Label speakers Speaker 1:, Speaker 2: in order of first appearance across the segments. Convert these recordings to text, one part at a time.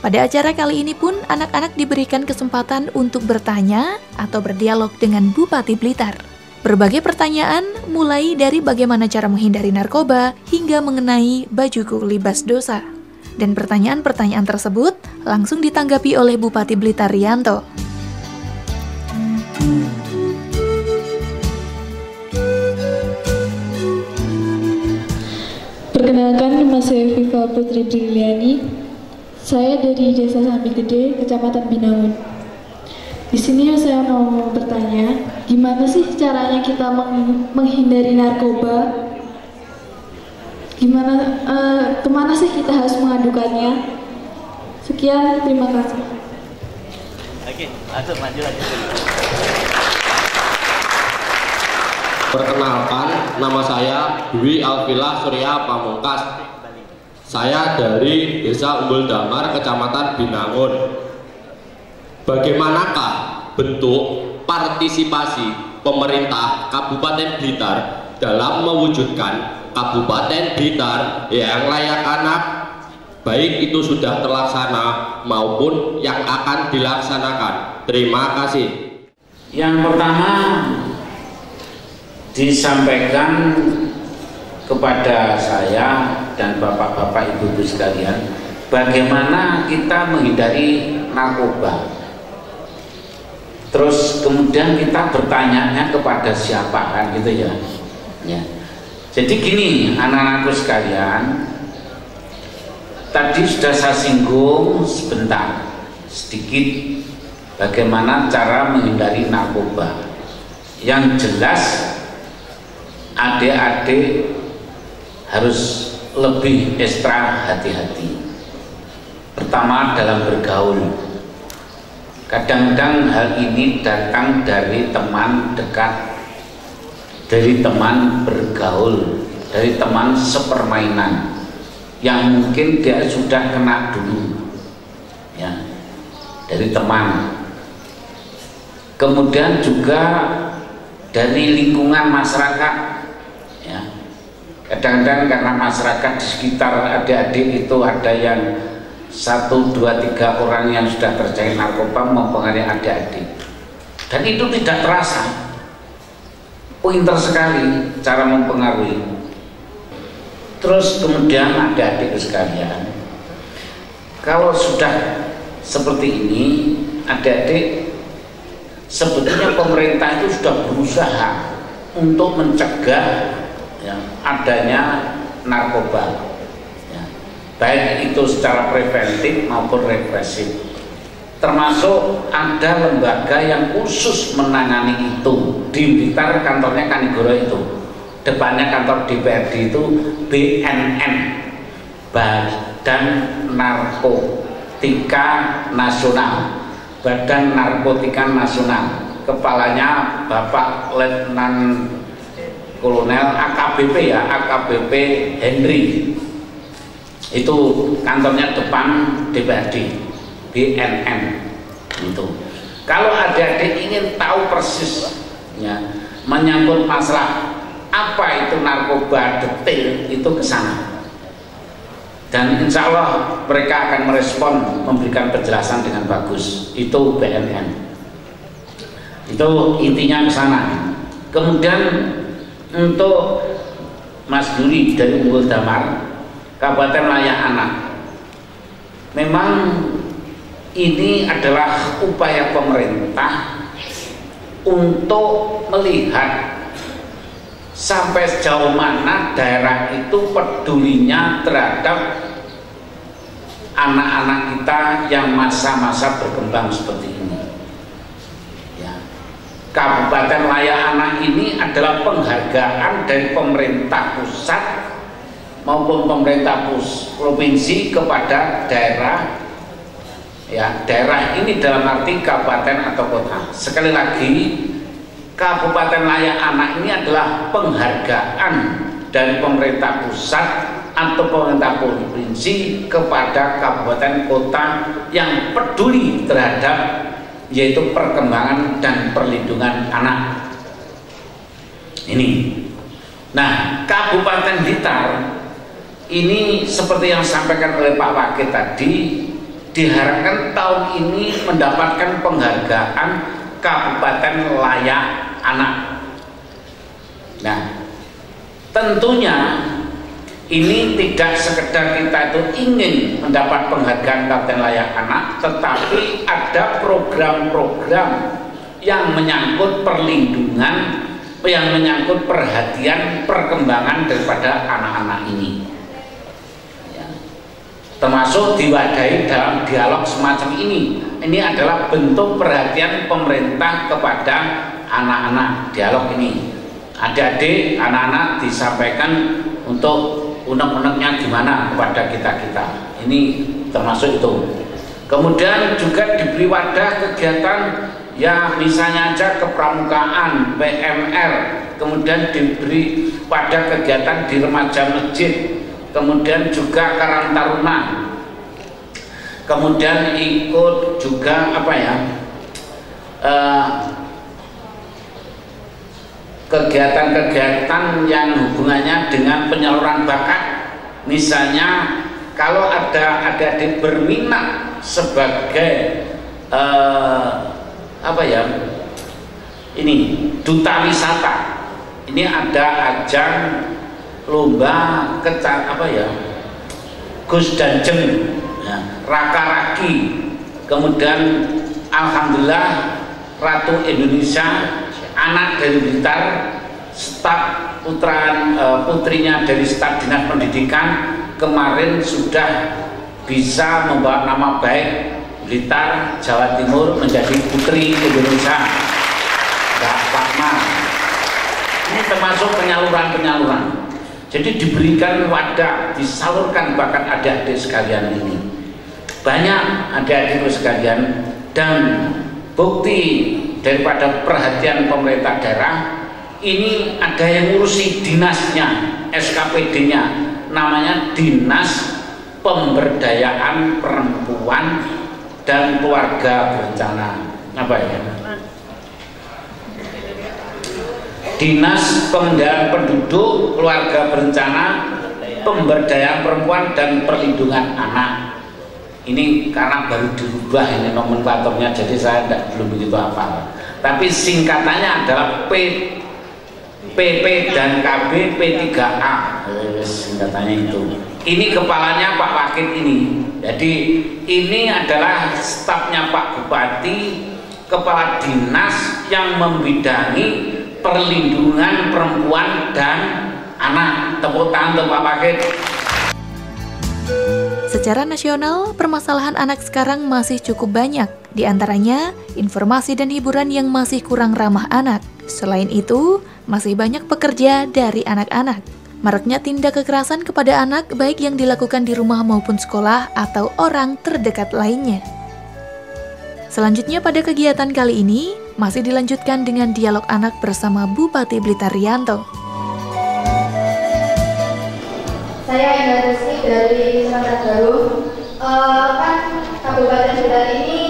Speaker 1: Pada acara kali ini pun, anak-anak diberikan kesempatan untuk bertanya atau berdialog dengan Bupati Blitar. Berbagai pertanyaan, mulai dari bagaimana cara menghindari narkoba, hingga mengenai bajuku libas dosa. Dan pertanyaan-pertanyaan tersebut langsung ditanggapi oleh Bupati Blitar Rianto.
Speaker 2: Perkenalkan, nama saya Viva Putri Briliani. Saya dari Desa Sambi Gede, Kecamatan Binangun. Di sini saya mau bertanya, gimana sih caranya kita menghindari narkoba? Kemana sih kita harus mengadukannya? Sekian, terima kasih.
Speaker 3: Oke, langsung maju aja.
Speaker 4: Perkenalkan, nama saya Dwi Alfilah Surya Pamungkas. Saya dari Desa Umbul Damar, Kecamatan Binangun. Bagaimanakah bentuk partisipasi pemerintah Kabupaten Blitar dalam mewujudkan Kabupaten Blitar yang layak anak, baik itu sudah terlaksana maupun yang akan dilaksanakan? Terima kasih.
Speaker 5: Yang pertama disampaikan kepada saya dan bapak-bapak, ibu-ibu sekalian, bagaimana kita menghindari narkoba. Terus kemudian kita bertanya kepada siapa, kan gitu ya. Jadi gini, anak-anakku sekalian, tadi sudah saya singgung sebentar, sedikit bagaimana cara menghindari narkoba. Yang jelas adik-adik harus lebih ekstra hati-hati. Pertama, dalam bergaul. Kadang-kadang hal ini datang dari teman dekat, dari teman bergaul, dari teman sepermainan yang mungkin dia sudah kena dulu, ya, dari teman. Kemudian juga dari lingkungan masyarakat, ya. Kadang-kadang karena masyarakat di sekitar adik-adik itu ada yang 1, 2, 3 orang yang sudah terjangkit narkoba mempengaruhi adik-adik, dan itu tidak terasa. Pintar sekali cara mempengaruhi. Terus kemudian adik-adik sekalian, kalau sudah seperti ini, adik-adik, sebetulnya pemerintah itu sudah berusaha untuk mencegah, ya, adanya narkoba, baik itu secara preventif maupun represif. Termasuk ada lembaga yang khusus menangani itu. Di Blitar kantornya Kanigoro itu, depannya kantor DPRD itu BNN, Badan Narkotika Nasional, Badan Narkotika Nasional. Kepalanya Bapak Letnan Kolonel AKBP, ya, AKBP Henry. Itu kantornya depan DPRD BNN itu. Kalau adik-adik ingin tahu persis, ya, menyangkut masalah apa itu narkoba detail, itu ke sana, dan insya Allah mereka akan merespon, memberikan penjelasan dengan bagus. Itu BNN, itu intinya ke sana. Kemudian untuk Mas Duri dari Unggul Damar, Kabupaten Layak Anak, memang ini adalah upaya pemerintah untuk melihat sampai sejauh mana daerah itu pedulinya terhadap anak-anak kita yang masa-masa berkembang seperti ini, ya. Kabupaten Layak Anak ini adalah penghargaan dari pemerintah pusat maupun pemerintah provinsi kepada daerah, ya, daerah ini dalam arti kabupaten atau kota. Sekali lagi, Kabupaten Layak Anak ini adalah penghargaan dari pemerintah pusat atau pemerintah provinsi kepada kabupaten kota yang peduli terhadap, yaitu perkembangan dan perlindungan anak ini. Nah, Kabupaten Blitar ini seperti yang disampaikan oleh Pak Wakil tadi, diharapkan tahun ini mendapatkan penghargaan Kabupaten Layak Anak. Nah, tentunya ini tidak sekedar kita itu ingin mendapat penghargaan Kabupaten Layak Anak, tetapi ada program-program yang menyangkut perlindungan, yang menyangkut perhatian perkembangan daripada anak-anak ini, ya. Termasuk diwadahi dalam dialog semacam ini. Ini adalah bentuk perhatian pemerintah kepada anak-anak. Dialog ini, adik-adik, anak-anak disampaikan untuk unek-uneknya gimana kepada kita-kita. Ini termasuk itu. Kemudian juga diberi wadah kegiatan, ya misalnya aja kepramukaan, PMR, kemudian diberi pada kegiatan di remaja masjid, kemudian juga Karang Taruna, kemudian ikut juga kegiatan-kegiatan yang hubungannya dengan penyaluran bakat. Misalnya kalau ada adik-adik berminat sebagai ini duta wisata, ini ada ajang lomba Gus dan Jeng, ya, Raka-Raki, kemudian alhamdulillah Ratu Indonesia, anak dari Blitar, staf putrinya dari staf dinas pendidikan kemarin sudah bisa membawa nama baik Blitar, Jawa Timur menjadi putri Indonesia. Mbak Fatma. Ini termasuk penyaluran-penyaluran. Jadi diberikan wadah, disalurkan bakat adik-adik sekalian ini. Banyak adik-adikku sekalian, dan bukti daripada perhatian pemerintah daerah ini ada yang ngurusi dinasnya, SKPD-nya, namanya Dinas Pemberdayaan Perempuan dan Keluarga Berencana. Apa ya? Dinas Pemberdayaan Penduduk, Keluarga Berencana, Pemberdayaan Perempuan dan Perlindungan Anak. Ini karena baru dirubah ini nomenklaturnya, jadi saya belum begitu hafal. Tapi singkatannya adalah PP dan KB P3A. Singkatannya itu. Ini kepalanya Pak Wakil ini. Jadi ini adalah stafnya Pak Bupati, kepala dinas yang membidangi perlindungan perempuan dan anak. Tepuk tangan untuk Pak Wakil.
Speaker 1: Secara nasional, permasalahan anak sekarang masih cukup banyak. Di antaranya, informasi dan hiburan yang masih kurang ramah anak. Selain itu, masih banyak pekerja dari anak-anak. Maraknya tindak kekerasan kepada anak baik yang dilakukan di rumah maupun sekolah atau orang terdekat lainnya. Selanjutnya pada kegiatan kali ini, masih dilanjutkan dengan dialog anak bersama Bupati Blitar Rianto.
Speaker 6: Saya Indah Rizky dari Semarang Baru. Kan Kabupaten Blitar ini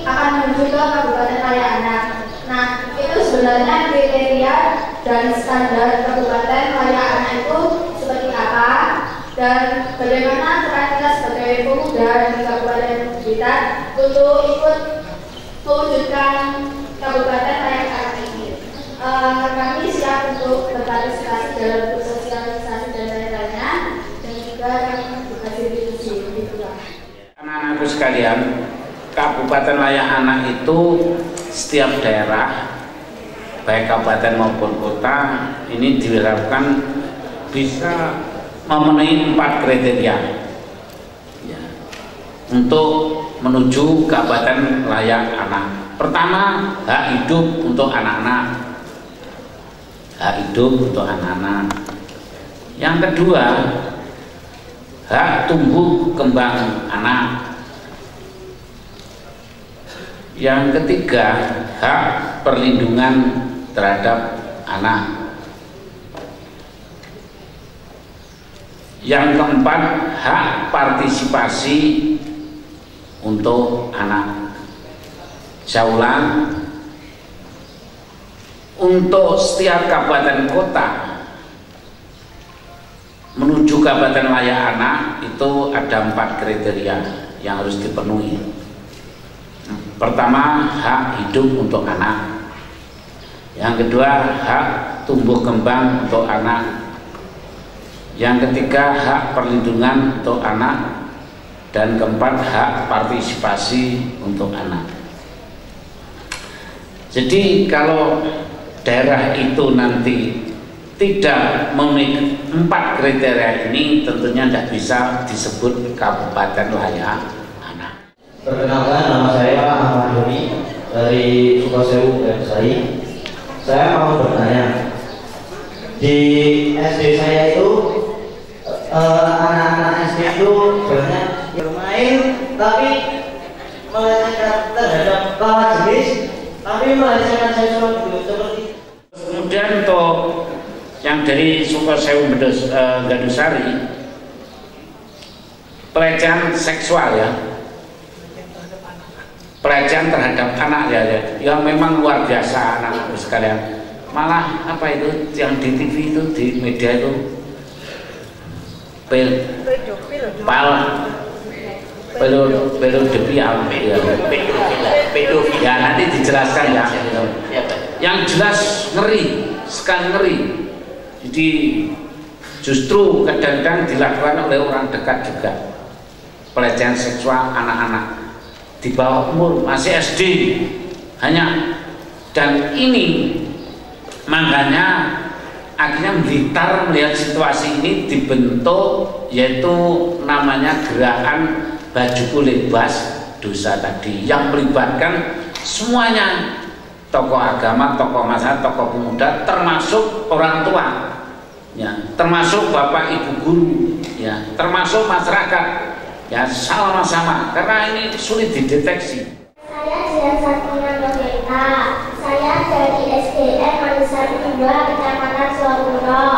Speaker 6: akan menuju ke Kabupaten Layak Anak. Nah, itu sebenarnya kriteria dan standar Kabupaten Layak Anak itu seperti apa? Dan bagaimana peran kita sebagai pemuda di Kabupaten Blitar untuk ikut mewujudkan Kabupaten Layak Anak ini? Kami siap untuk berpartisipasi dalam sosialisasi dan lain-lainnya, dan juga kami membuka diskusi.
Speaker 5: Anak-anakku sekalian, Kabupaten Layak Anak itu setiap daerah, baik kabupaten maupun kota, ini diharapkan bisa memenuhi 4 kriteria ya, untuk menuju Kabupaten Layak Anak. Pertama, hak hidup untuk anak-anak. Hak hidup untuk anak-anak. Yang kedua, hak tumbuh kembang anak. Yang ketiga, hak perlindungan terhadap anak. Yang keempat, hak partisipasi untuk anak. Saya ulang, untuk setiap kabupaten kota menuju Kabupaten Layak Anak itu ada 4 kriteria. yang harus dipenuhi. Pertama, hak hidup untuk anak. Yang kedua, hak tumbuh kembang untuk anak. Yang ketiga, hak perlindungan untuk anak. Dan keempat, hak partisipasi untuk anak. Jadi kalau daerah itu nanti tidak memenuhi 4 kriteria ini, tentunya tidak bisa disebut kabupaten layak anak.
Speaker 7: Perkenalkan, nama saya Ahmad Doni dari Sukosewu, Gandusari. Saya mau bertanya, di SD saya itu anak-anak SD itu banyak bermain tapi melecehkan terhadap lawan jenis, tapi melecehkan seksual seperti.
Speaker 5: Kemudian untuk yang dari Sukosewu Gandusari, pelecehan seksual ya, pelecehan terhadap anak ya, yang memang luar biasa anak sekalian. Malah apa itu yang di TV itu, di media itu pedofil ya, nanti dijelaskan ya. Yang jelas ngeri, sekali ngeri. Jadi justru kadang-kadang dilakukan oleh orang dekat juga, pelecehan seksual anak-anak di bawah umur, masih SD hanya. Dan ini makanya akhirnya Blitar melihat situasi ini dibentuk, yaitu namanya gerakan Bajuku Bebas Dosa tadi, yang melibatkan semuanya, tokoh agama, tokoh masyarakat, tokoh pemuda, termasuk orang tua ya, termasuk bapak ibu guru ya, termasuk masyarakat ya, sama-sama, karena ini sulit dideteksi.
Speaker 8: Saya Jian Satina Novita. Saya dari SDN Mandesari 2, Kecamatan Suwapuro.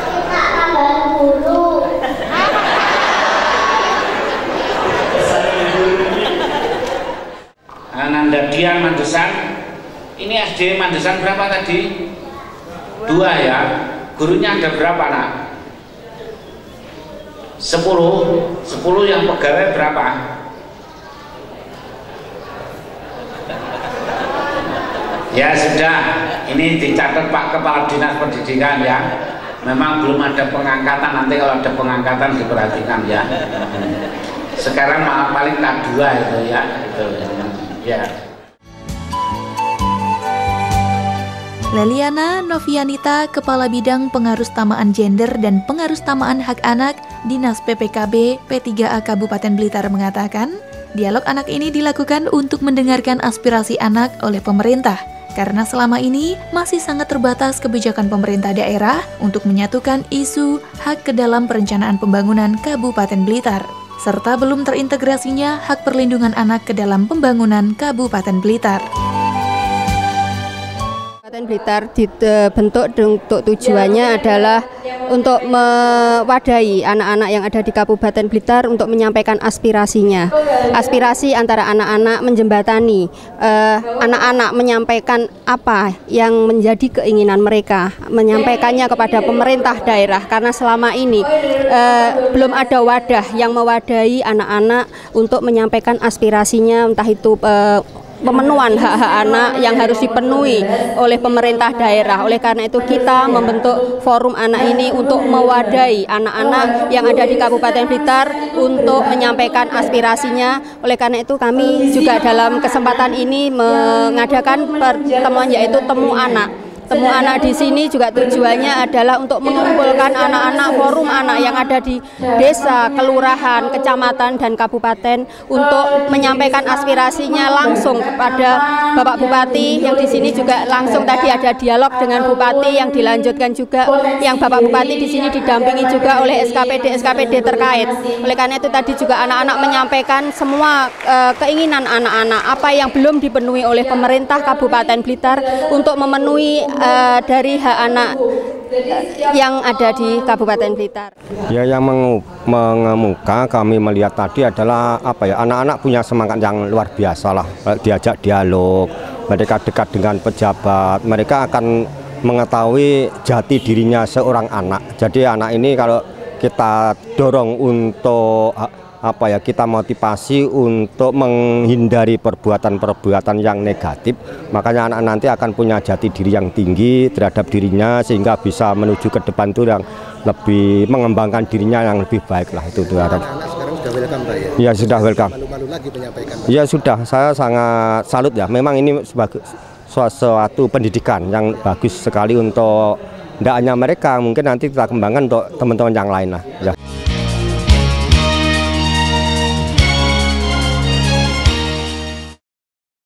Speaker 8: Minta tambahan guru.
Speaker 5: Ananda Dian Mandesan. Ini SD Mandesan berapa tadi? 2 ya. Gurunya ada berapa nak? 10. 10 yang pegawai berapa? Ya sudah, ini dicatat Pak Kepala Dinas Pendidikan ya. Memang belum ada pengangkatan, nanti kalau ada pengangkatan diperhatikan ya. Sekarang paling K2 itu ya, itu ya.
Speaker 1: Leliana Novianita, Kepala Bidang Pengarustamaan Gender dan Pengarustamaan Hak Anak, Dinas PPKB P3A Kabupaten Blitar mengatakan, dialog anak ini dilakukan untuk mendengarkan aspirasi anak oleh pemerintah, karena selama ini masih sangat terbatas kebijakan pemerintah daerah untuk menyatukan isu hak ke dalam perencanaan pembangunan Kabupaten Blitar, serta belum terintegrasinya hak perlindungan anak ke dalam pembangunan Kabupaten Blitar.
Speaker 9: Kabupaten Blitar dibentuk untuk tujuannya adalah untuk mewadahi anak-anak yang ada di Kabupaten Blitar untuk menyampaikan aspirasinya. Aspirasi antara anak-anak menjembatani, anak-anak menyampaikan apa yang menjadi keinginan mereka, menyampaikannya kepada pemerintah daerah, karena selama ini belum ada wadah yang mewadahi anak-anak untuk menyampaikan aspirasinya, entah itu pemenuhan hak-hak anak yang harus dipenuhi oleh pemerintah daerah. Oleh karena itu kita membentuk forum anak ini untuk mewadahi anak-anak yang ada di Kabupaten Blitar untuk menyampaikan aspirasinya. Oleh karena itu kami juga dalam kesempatan ini mengadakan pertemuan, yaitu Temu Anak. Temu Anak di sini juga tujuannya adalah untuk mengumpulkan anak-anak, forum anak yang ada di desa, kelurahan, kecamatan, dan kabupaten untuk menyampaikan aspirasinya langsung kepada Bapak Bupati, yang di sini juga langsung tadi ada dialog dengan Bupati yang dilanjutkan juga, yang Bapak Bupati di sini didampingi juga oleh SKPD terkait. Oleh karena itu tadi juga anak-anak menyampaikan semua keinginan anak-anak, apa yang belum dipenuhi oleh pemerintah Kabupaten Blitar untuk memenuhi dari hak anak yang ada di Kabupaten Blitar.
Speaker 10: Ya, yang mengemuka kami melihat tadi adalah anak-anak punya semangat yang luar biasa lah, diajak dialog, mereka dekat dengan pejabat, mereka akan mengetahui jati dirinya seorang anak. Jadi anak ini kalau kita dorong untuk kita motivasi untuk menghindari perbuatan-perbuatan yang negatif, makanya anak nanti akan punya jati diri yang tinggi terhadap dirinya sehingga bisa menuju ke depan itu yang lebih mengembangkan dirinya yang lebih baik lah, itu tuh.
Speaker 11: Anak sekarang sudah welcome, Pak, ya?
Speaker 10: Ya, sudah welcome.
Speaker 11: Malu-malu lagi menyampaikan, Pak?
Speaker 10: Ya sudah, saya sangat salut ya. Memang ini sebagai suatu pendidikan yang bagus sekali untuk tidak hanya mereka, mungkin nanti kita kembangkan untuk teman-teman yang lain lah. Ya.